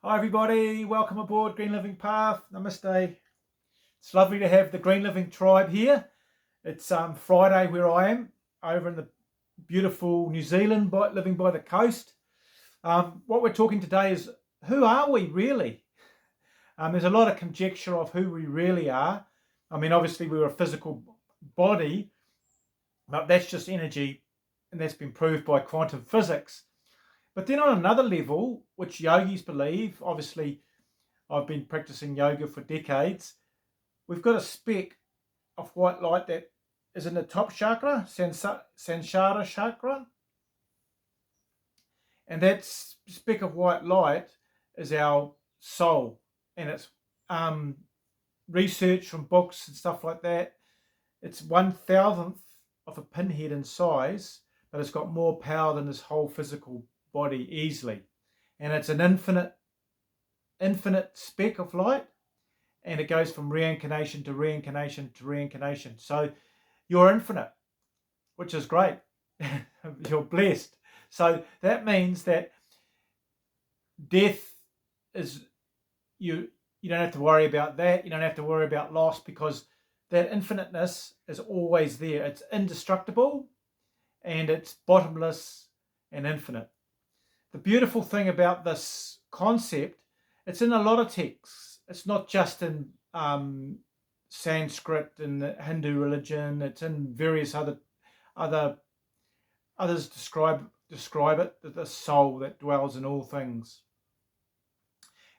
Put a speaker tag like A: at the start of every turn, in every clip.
A: Hi everybody, welcome aboard Green Living Path. Namaste. It's lovely to have the Green Living tribe here. It's Friday where I am, over in the beautiful New Zealand, living by the coast. What we're talking today is, who are we really? There's a lot of conjecture of who we really are. I mean, obviously we're a physical body, but that's just energy, and that's been proved by quantum physics. But then on another level, which yogis believe, obviously I've been practicing yoga for decades, we've got a speck of white light that is in the top chakra, Sansara chakra. And that speck of white light is our soul. And it's research from books and stuff like that. It's 1,000th of a pinhead in size, but it's got more power than this whole physical body easily. And it's an infinite speck of light, and it goes from reincarnation to reincarnation to reincarnation. So you're infinite, which is great. You're blessed. So that means that death is, you don't have to worry about that. You don't have to worry about loss, because that infiniteness is always there. It's indestructible, and it's bottomless and infinite. The beautiful thing about this concept, it's in a lot of texts. It's not just in Sanskrit and the Hindu religion. It's in various others describe it, the soul that dwells in all things.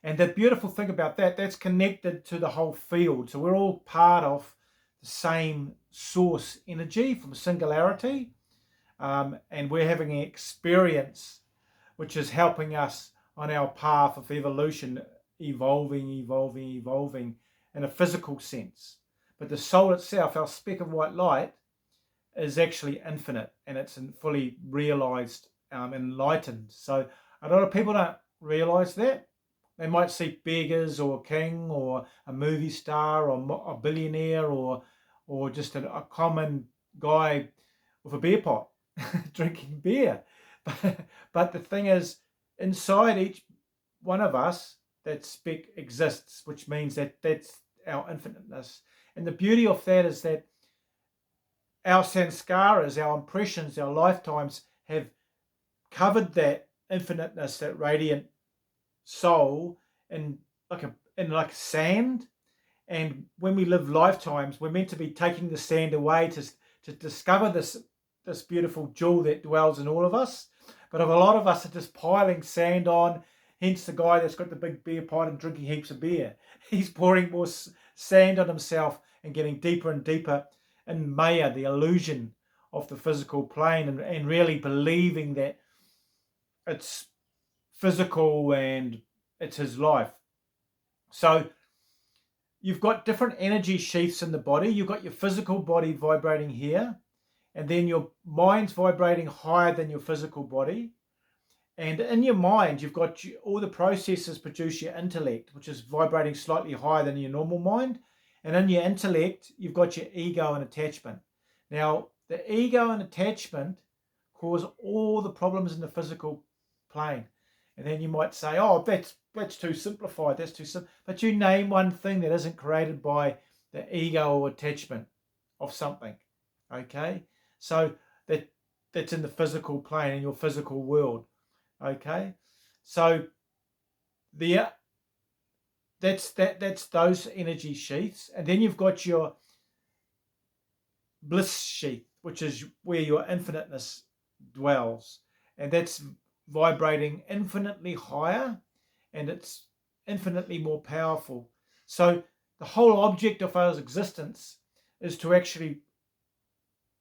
A: And the beautiful thing about that's connected to the whole field. So we're all part of the same source energy from singularity, and we're having an experience which is helping us on our path of evolution, evolving in a physical sense. But the soul itself, our speck of white light, is actually infinite, and it's fully realized, enlightened. So a lot of people don't realize that. They might see beggars or a king or a movie star or a billionaire or just a common guy with a beer pot drinking beer. But the thing is, inside each one of us, that speck exists, which means that's our infiniteness. And the beauty of that is that our sanskaras, our impressions, our lifetimes have covered that infiniteness, that radiant soul, in like sand. And when we live lifetimes, we're meant to be taking the sand away to discover this beautiful jewel that dwells in all of us. But a lot of us are just piling sand on. Hence the guy that's got the big beer pot and drinking heaps of beer. He's pouring more sand on himself and getting deeper and deeper in Maya, the illusion of the physical plane, and really believing that it's physical and it's his life. So you've got different energy sheaths in the body. You've got your physical body vibrating here, and then your mind's vibrating higher than your physical body. And in your mind, you've got all the processes produce your intellect, which is vibrating slightly higher than your normal mind. And in your intellect, you've got your ego and attachment. Now, the ego and attachment cause all the problems in the physical plane. And then you might say, oh, that's too simplified. That's too simple. But you name one thing that isn't created by the ego or attachment of something. Okay? So that's in the physical plane, in your physical world. Okay? So that's those energy sheaths. And then you've got your bliss sheath, which is where your infiniteness dwells. And that's vibrating infinitely higher, and it's infinitely more powerful. So the whole object of our existence is to actually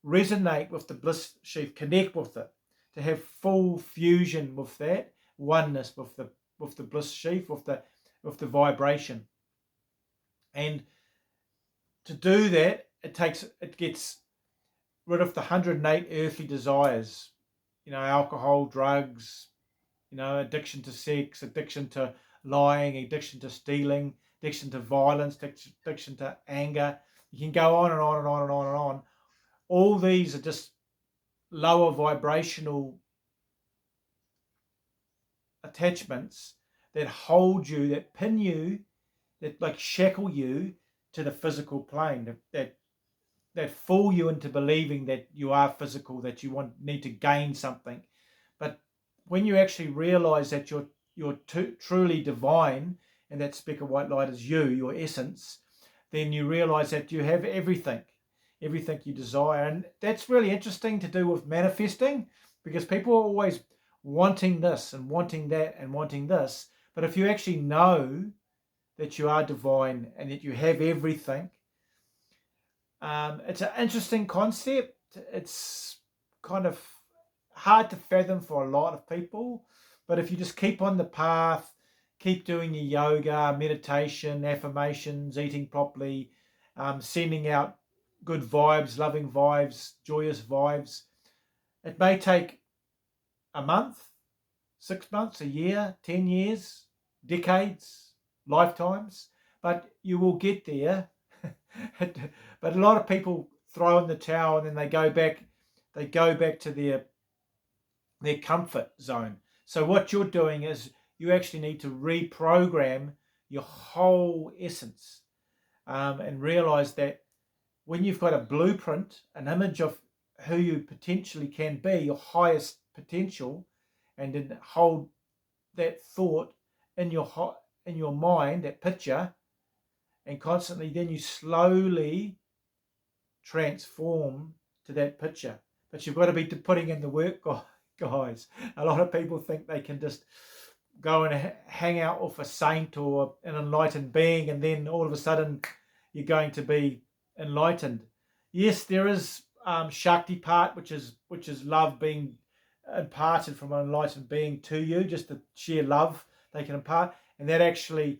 A: resonate with the bliss sheath, connect with it, to have full fusion with that oneness, with the bliss sheath, with the vibration. And to do that, it gets rid of the 108 earthly desires, alcohol, drugs, addiction to sex, addiction to lying, addiction to stealing, addiction to violence, addiction to anger. You can go on and on and on and on and on. All these are just lower vibrational attachments that hold you, that pin you, that like shackle you to the physical plane, that fool you into believing that you are physical, that you need to gain something. But when you actually realize that you're truly divine, and that speck of white light is you, your essence, then you realize that you have everything you desire. And that's really interesting to do with manifesting, because people are always wanting this and wanting that and wanting this. But if you actually know that you are divine and that you have everything, it's an interesting concept. It's kind of hard to fathom for a lot of people, but if you just keep on the path, keep doing your yoga, meditation, affirmations, eating properly, sending out good vibes, loving vibes, joyous vibes. It may take a month, 6 months, a year, 10 years, decades, lifetimes, but you will get there. But a lot of people throw in the towel and then they go back to their comfort zone. So what you're doing is you actually need to reprogram your whole essence, and realize that when you've got a blueprint, an image of who you potentially can be, your highest potential, and then hold that thought in your mind, that picture, and constantly then you slowly transform to that picture. But you've got to be putting in the work, guys. A lot of people think they can just go and hang out with a saint or an enlightened being, and then all of a sudden you're going to be enlightened. Yes, there is Shakti part, which is love being imparted from an enlightened being to you, just the sheer love they can impart, and that actually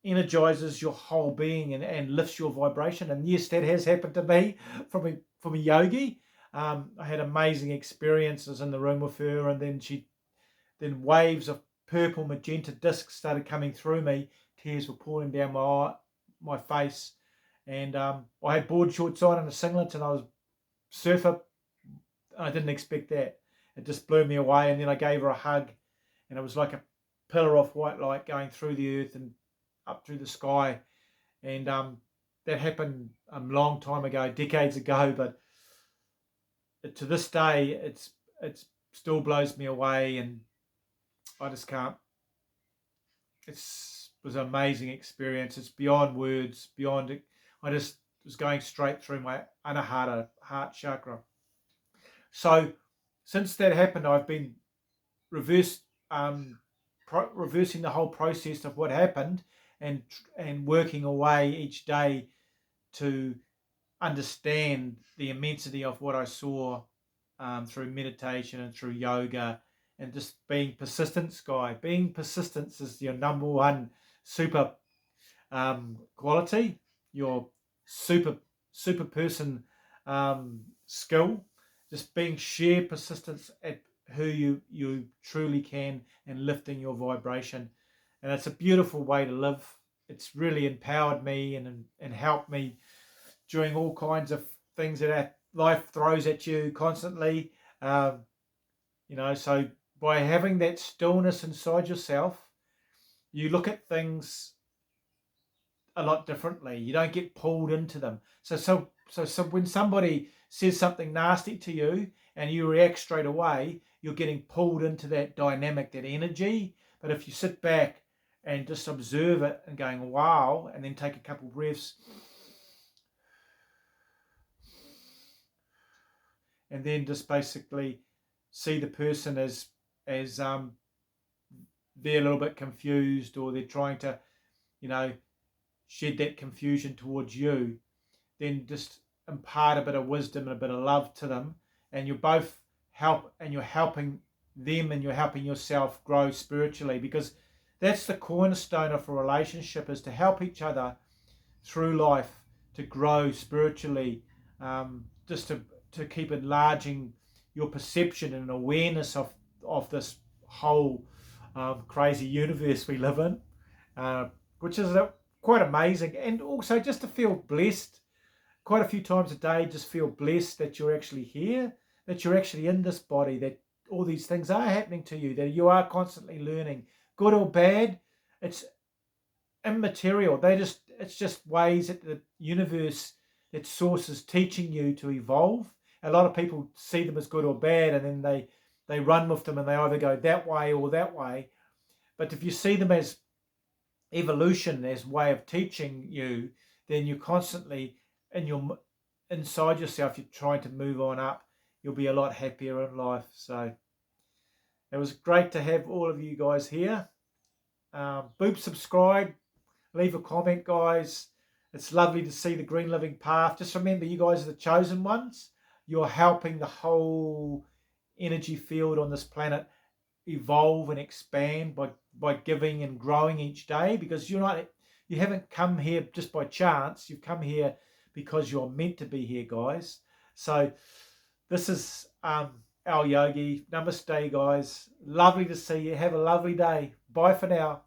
A: energizes your whole being and lifts your vibration. And yes, that has happened to me from a yogi. I had amazing experiences in the room with her, and then waves of purple magenta discs started coming through me. Tears were pouring down my face, and I had board shorts on and a singlet, and I was surfer. I didn't expect that. It just blew me away, and then I gave her a hug, and it was like a pillar of white light going through the earth and up through the sky. And that happened a long time ago, decades ago, but to this day it's still blows me away, and I just can't. It was an amazing experience. It's beyond words, beyond it. I just was going straight through my anahata heart chakra. So since that happened, I've been reversing the whole process of what happened, and working away each day to understand the immensity of what I saw, through meditation and through yoga, and just being persistent, Sky. Being persistent is your number one super quality, your super person skill. Just being sheer persistence at who you truly can, and lifting your vibration. And it's a beautiful way to live. It's really empowered me and helped me during all kinds of things that life throws at you constantly. So by having that stillness inside yourself, you look at things a lot differently. You don't get pulled into them. So when somebody says something nasty to you and you react straight away, you're getting pulled into that dynamic, that energy. But if you sit back and just observe it and going, wow, and then take a couple breaths, and then just basically see the person as they're a little bit confused, or they're trying to, shed that confusion towards you, then just impart a bit of wisdom and a bit of love to them, and you both help, and you're helping them and you're helping yourself grow spiritually, because that's the cornerstone of a relationship, is to help each other through life to grow spiritually, just to keep enlarging your perception and awareness of this whole crazy universe we live in, which is quite amazing. And also just to feel blessed quite a few times a day, just feel blessed that you're actually here, that you're actually in this body, that all these things are happening to you, that you are constantly learning, good or bad. it's immaterial. It's just ways that the universe, that source is teaching you to evolve. A lot of people see them as good or bad, and then they run with them, and they either go that way or that way. But if you see them as evolution, as way of teaching you, then you constantly in your inside yourself, you're trying to move on up. You'll be a lot happier in life. So it was great to have all of you guys here. Boop, subscribe, leave a comment, guys. It's lovely to see the Green Living Path. Just remember, you guys are the chosen ones. You're helping the whole energy field on this planet evolve and expand by giving and growing each day, because you haven't come here just by chance. You've come here because you're meant to be here, guys. So this is Al Yogi. Namaste, guys. Lovely to see you. Have a lovely day. Bye for now.